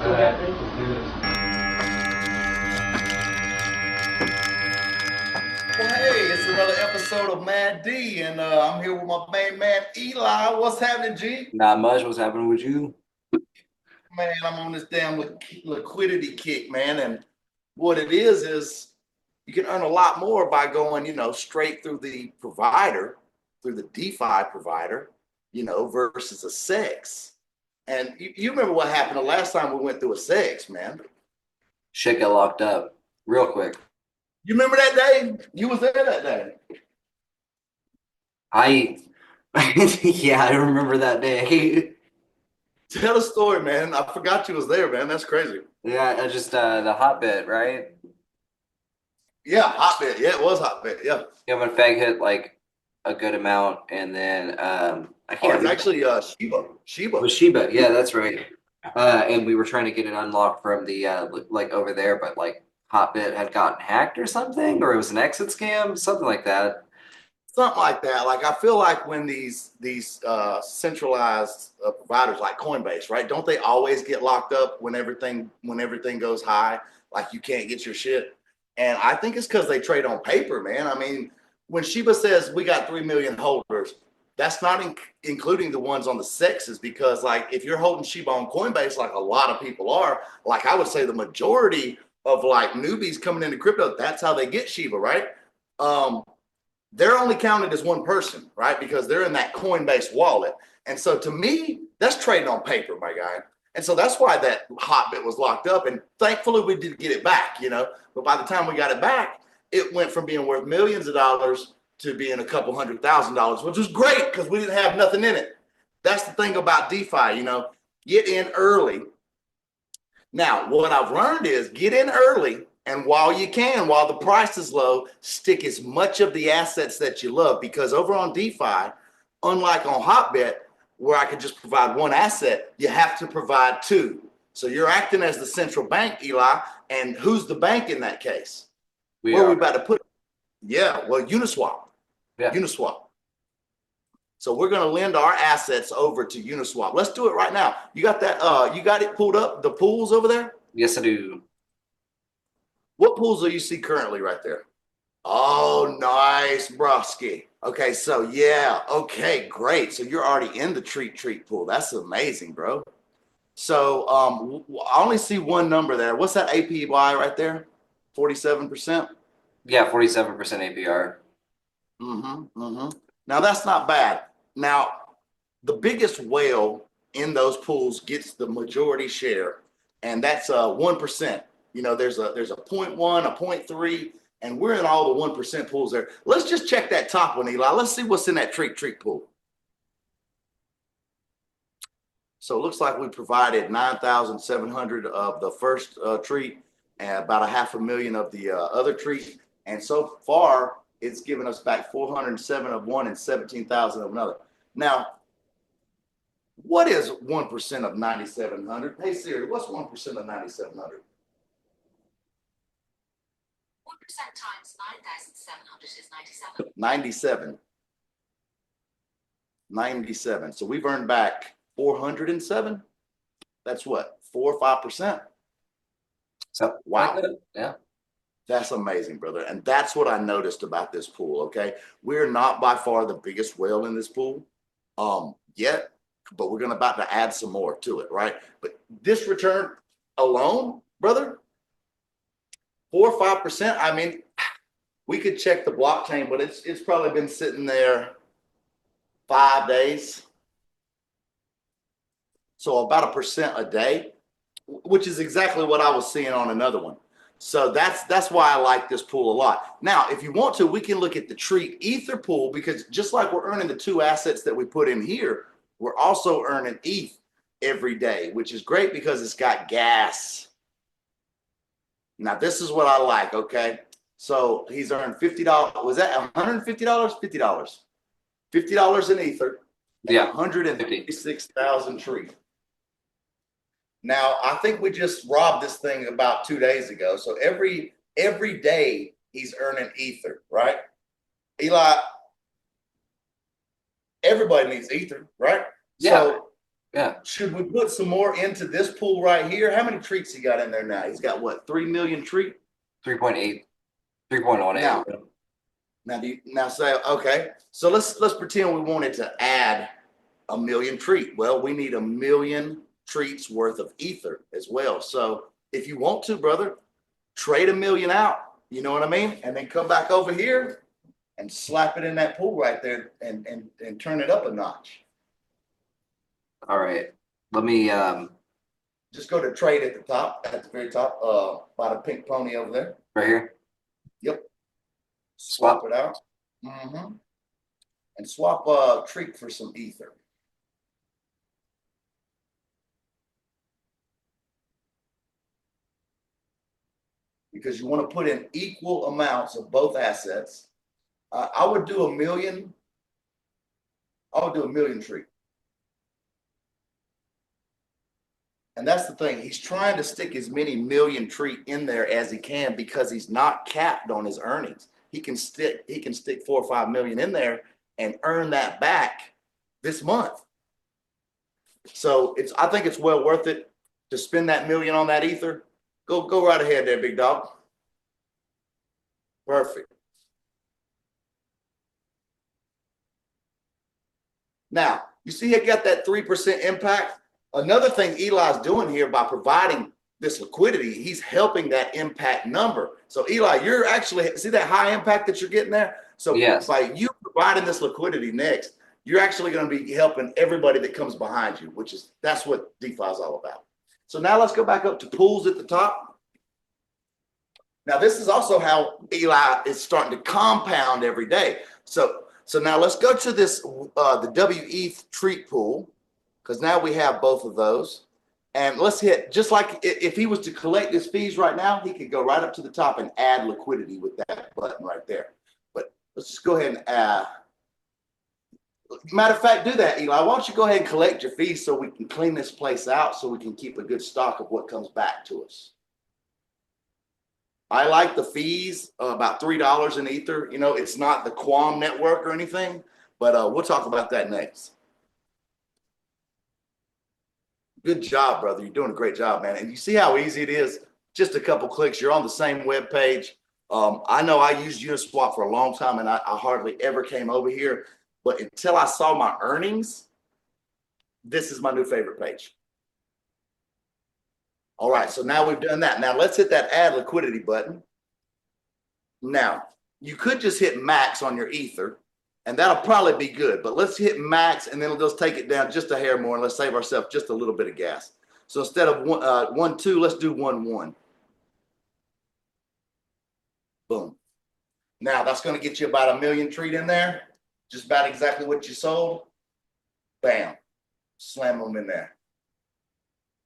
Well, hey, it's another episode of Mad D, and I'm here with my main man Eli. What's happening, G? Not much. What's happening with you? Man, I'm on this damn liquidity kick, man. And what it is you can earn a lot more by going, straight through the provider, through the DeFi provider, versus a SEX. And you remember what happened the last time we went through a SEX, man? Shit got locked up real quick. You remember that day? You was there that day. Yeah, I remember that day. Tell the story, man. I forgot you was there, man. That's crazy. Yeah, I just the hotbit, right? Yeah, hotbit. Yeah, it was hotbit. Yeah. Yeah, when Fag hit like a good amount, and then I can't. It's actually Shiba. It was Shiba. Yeah, that's right. And we were trying to get it unlocked from the like over there, but like Hotbit had gotten hacked or something, or it was an exit scam, something like that. Something like that. Like I feel like when these centralized providers like Coinbase, right? Don't they always get locked up when everything goes high? Like you can't get your shit. And I think it's because they trade on paper, man. I mean, when Shiba says we got 3 million holders, that's not including the ones on the sexes, because like if you're holding Shiba on Coinbase, like a lot of people are, like I would say the majority of like newbies coming into crypto, that's how they get Shiba, right? They're only counted as one person, right? Because they're in that Coinbase wallet. And so to me, that's trading on paper, my guy. And so that's why that hotbit was locked up. And thankfully we did get it back, But by the time we got it back, it went from being worth millions of dollars to being a couple $100,000, which was great because we didn't have nothing in it. That's the thing about DeFi, get in early. Now, what I've learned is get in early, and while you can, while the price is low, stick as much of the assets that you love, because over on DeFi, unlike on Hotbit, where I could just provide one asset, you have to provide two. So you're acting as the central bank, Eli, and who's the bank in that case? Where are we about to put it? Yeah, well, Uniswap. Yeah. Uniswap. So we're going to lend our assets over to Uniswap. Let's do it right now. You got that? You got it pulled up, the pools over there? Yes, I do. What pools do you see currently right there? Oh, nice, brusky. Okay, so yeah, okay, great. So you're already in the treat pool. That's amazing, bro. So I only see one number there. What's that APY right there? 47%? Yeah, 47% APR. Now that's not bad. Now, the biggest whale in those pools gets the majority share, and that's 1%. There's a 0.1, a 0.3, and we're in all the 1% pools there. Let's just check that top one, Eli. Let's see what's in that treat pool. So it looks like we provided 9,700 of the first treat and about 500,000 of the other treat. And so far, it's given us back 407 of one and 17,000 of another. Now, what is 1% of 9,700? Hey Siri, what's 1% of 9,700? 1% times 9,700 is 97. 97. So we've earned back 407. That's what, 4 or 5%? So wow. Yeah. That's amazing, brother. And that's what I noticed about this pool, okay? We're not by far the biggest whale in this pool yet, but we're about to add some more to it, right? But this return alone, brother, 4 or 5%. I mean, we could check the blockchain, but it's probably been sitting there 5 days. So about 1% a day, which is exactly what I was seeing on another one. So that's why I like this pool a lot. Now, if you want to, we can look at the treat ether pool, because just like we're earning the two assets that we put in here, we're also earning ETH every day, which is great because it's got gas. Now, this is what I like, okay? So he's earned $50. Was that $150? $50. $50 in ether. Yeah. 156,000 treat. Now, I think we just robbed this thing about 2 days ago. So every day he's earning ether, right? Eli, everybody needs ether, right? Yeah. So Yeah. Should we put some more into this pool right here? How many treats he got in there now? He's got what, 3 million treat? 3.8, 3.18. Now say, okay, so let's pretend we wanted to add a million treat. Well, we need a million treats worth of ether as well. So if you want to, brother, trade a million out, you know what I mean? And then come back over here and slap it in that pool right there and turn it up a notch. All right. Let me Just go to trade at the top, at the very top, by the pink pony over there. right here. Yep. Swap. Swap it out. And swap treat for some ether. Because you want to put in equal amounts of both assets. I would do a million. I would do a million treat. And that's the thing. He's trying to stick as many million treat in there as he can because he's not capped on his earnings. He can stick 4 or 5 million in there and earn that back this month. So I think it's well worth it to spend that million on that ether. Go right ahead there, big dog. Perfect. Now, you see he got that 3% impact. Another thing Eli's doing here by providing this liquidity, he's helping that impact number. So Eli, you're actually, see that high impact that you're getting there? So yes. By you providing this liquidity next, you're actually going to be helping everybody that comes behind you, that's what DeFi is all about. So now let's go back up to pools at the top. Now this is also how Eli is starting to compound every day. So now let's go to this, the WETH treat pool, because now we have both of those. And let's hit, just like if he was to collect his fees right now, he could go right up to the top and add liquidity with that button right there. But let's just go ahead and add. Matter of fact, do that, Eli. Why don't you go ahead and collect your fees so we can clean this place out so we can keep a good stock of what comes back to us. I like the fees, about $3 in Ether. You know, it's not the Quam network or anything, but we'll talk about that next. Good job, brother. You're doing a great job, man. And you see how easy it is? Just a couple clicks. You're on the same web page. I know I used Uniswap for a long time, and I hardly ever came over here. But until I saw my earnings, this is my new favorite page. All right, so now we've done that. Now let's hit that add liquidity button. Now, you could just hit max on your Ether, and that'll probably be good. But let's hit max, and then we'll just take it down just a hair more, and let's save ourselves just a little bit of gas. So instead of 1.2, let's do 1.1. Boom. Now, that's going to get you about a million treat in there. Just about exactly what you sold. Bam. Slam them in there.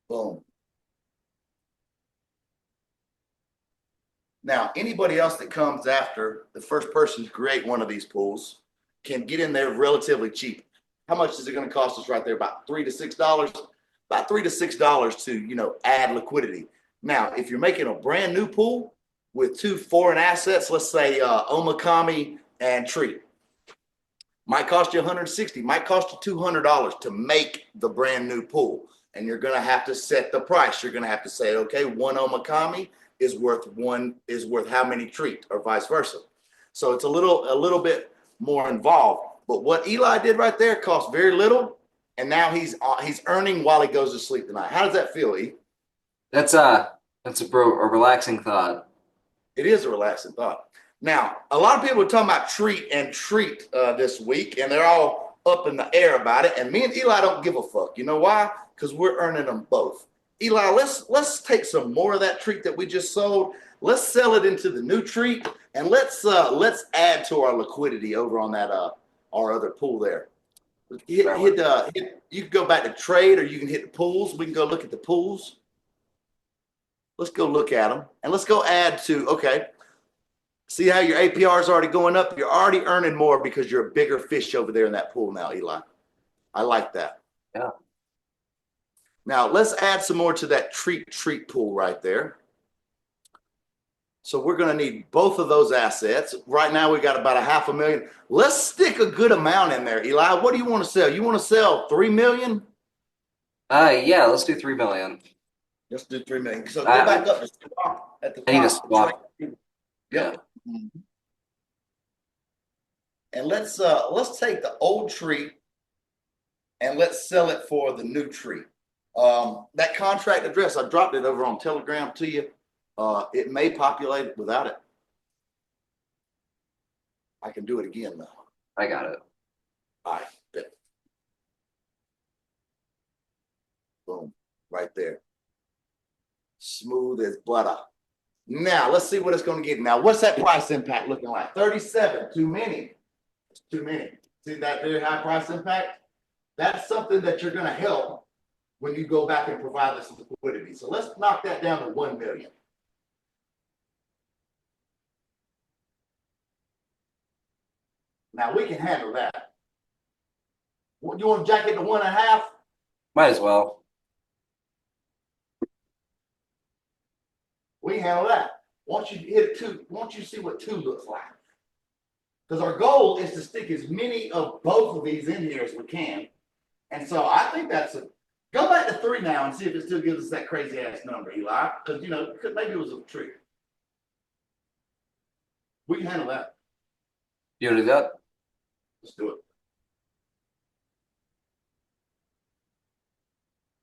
Boom. Now, anybody else that comes after the first person to create one of these pools can get in there relatively cheap. How much is it going to cost us right there? About $3 to $6? About $3 to $6 to, add liquidity. Now, if you're making a brand new pool with 2 foreign assets, let's say Omakami and Treat, might cost you $160, might cost you $200 to make the brand new pool. And you're going to have to set the price. You're going to have to say, okay, one Omakami is worth how many Treat, or vice versa. So it's a little bit more involved. But what Eli did right there cost very little, and now he's earning while he goes to sleep tonight. How does that feel, E? That's a relaxing thought. It is a relaxing thought. Now, a lot of people are talking about treat this week, and they're all up in the air about it. And me and Eli don't give a fuck. You know why? Because we're earning them both. Eli, let's take some more of that treat that we just sold. Let's sell it into the new treat, and let's add to our liquidity over on that our other pool there. You can go back to trade, or you can hit the pools. We can go look at the pools. Let's go look at them, and let's go add to. Okay, see how your APR is already going up. You're already earning more because you're a bigger fish over there in that pool now, Eli. I like that. Yeah. Now, let's add some more to that treat pool right there. So we're going to need both of those assets. Right now, we got about $500,000. Let's stick a good amount in there, Eli. What do you want to sell? You want to sell 3 million? Yeah, let's do 3 million. Let's do 3 million. So go back up to swap at the I need to top. swap. Yep. Yeah. And let's take the old tree and let's sell it for the new tree. That contract address, I dropped it over on Telegram to you. It may populate without it. I can do it again though. I got it. All right. Good. Boom. Right there. Smooth as butter. Now let's see what it's going to get. Now, what's that price impact looking like? 37. Too many. It's too many. See that very high price impact? That's something that you're going to help when you go back and provide this liquidity. So let's knock that down to 1 million. Now we can handle that. You want to jack it to 1.5? Might as well. We can handle that. Once you hit 2, once you see what 2 looks like. Because our goal is to stick as many of both of these in here as we can. And so I think that's a go back to 3 now and see if it still gives us that crazy ass number, Eli. Because maybe it was a trick. We can handle that. You want to do that? Let's do it.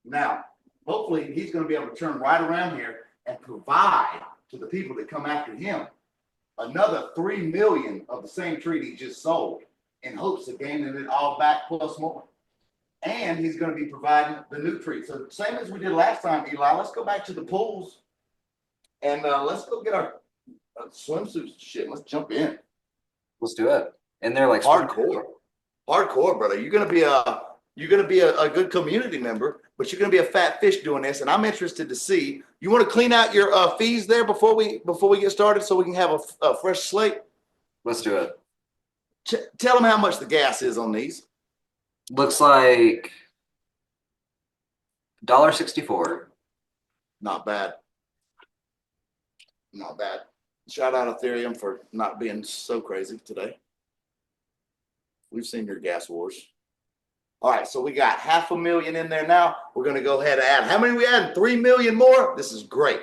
Now, hopefully he's going to be able to turn right around here and provide to the people that come after him another 3 million of the same tree he just sold in hopes of gaining it all back plus more. And he's going to be providing the new tree. So same as we did last time, Eli, let's go back to the pools and let's go get our swimsuits and shit. Let's jump in. Let's do it. And they're like Hardcore, brother. You're gonna be a good community member, but you're gonna be a fat fish doing this. And I'm interested to see. You want to clean out your fees there before we get started, so we can have a fresh slate. Let's do it. Tell them how much the gas is on these. Looks like $1.64. Not bad. Not bad. Shout out Ethereum for not being so crazy today. We've seen your gas wars. All right, so we got 500,000 in there now. We're going to go ahead and add. How many we adding? 3 million more? This is great.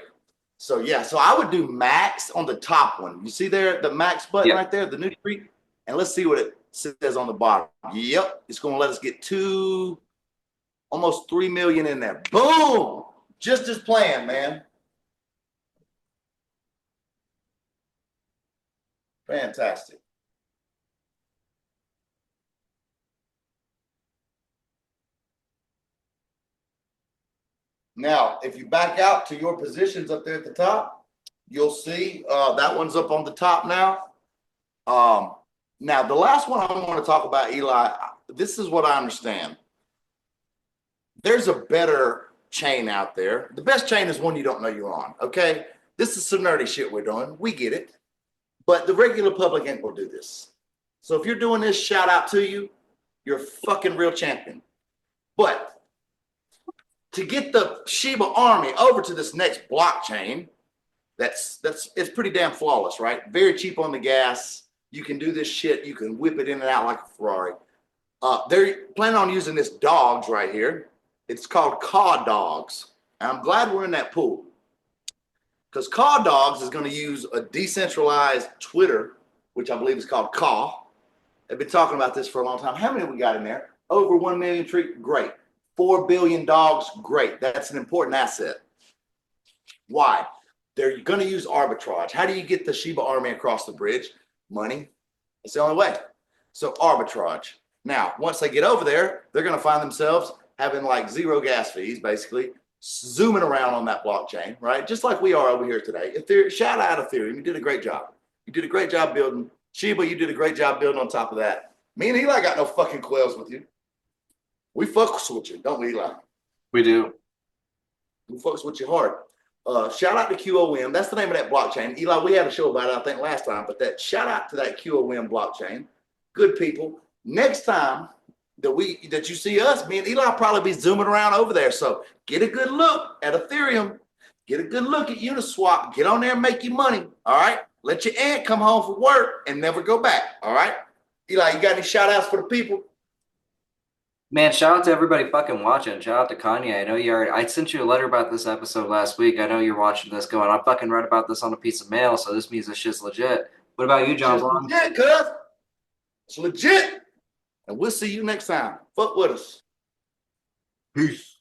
So, yeah, so I would do max on the top one. You see there, the max button right there, the new tree? And let's see what it says on the bottom. Yep, it's going to let us get almost 3 million in there. Boom! Just as planned, man. Fantastic. Now, if you back out to your positions up there at the top, you'll see that one's up on the top now. Now, the last one I want to talk about, Eli, this is what I understand. There's a better chain out there. The best chain is one you don't know you're on, okay? This is some nerdy shit we're doing. We get it. But the regular public ain't gonna do this. So if you're doing this, shout out to you. You're a fucking real champion. But to get the Shiba army over to this next blockchain, it's pretty damn flawless, right? Very cheap on the gas. You can do this shit. You can whip it in and out like a Ferrari. They're planning on using this dogs right here. It's called Caw Dogs. And I'm glad we're in that pool. Because Caw Dogs is going to use a decentralized Twitter, which I believe is called Caw. They've been talking about this for a long time. How many we got in there? Over 1 million tree? Great. 4 billion dogs? Great. That's an important asset. Why? They're going to use arbitrage. How do you get the Shiba army across the bridge? Money. It's the only way. So arbitrage. Now, once they get over there, they're going to find themselves having like 0 gas fees, basically, zooming around on that blockchain, right? Just like we are over here today. Shout out Ethereum. You did a great job. You did a great job building. Shiba, you did a great job building on top of that. Me and Eli got no fucking quails with you. We fucks with you, don't we, Eli? We do. We fucks with you hard. Shout out to QOM. That's the name of that blockchain. Eli, we had a show about it, I think, last time, but that shout out to that QOM blockchain. Good people. Next time that you see us, me and Eli will probably be zooming around over there. So get a good look at Ethereum. Get a good look at Uniswap. Get on there and make your money. All right. Let your aunt come home from work and never go back. All right. Eli, you got any shout outs for the people? Man, shout out to everybody fucking watching. Shout out to Kanye. I know you already. I sent you a letter about this episode last week. I know you're watching this going, I fucking read about this on a piece of mail, so this means this shit's legit. What about you, John It's Blonde? legit, cuz. It's legit. And we'll see you next time. Fuck with us. Peace.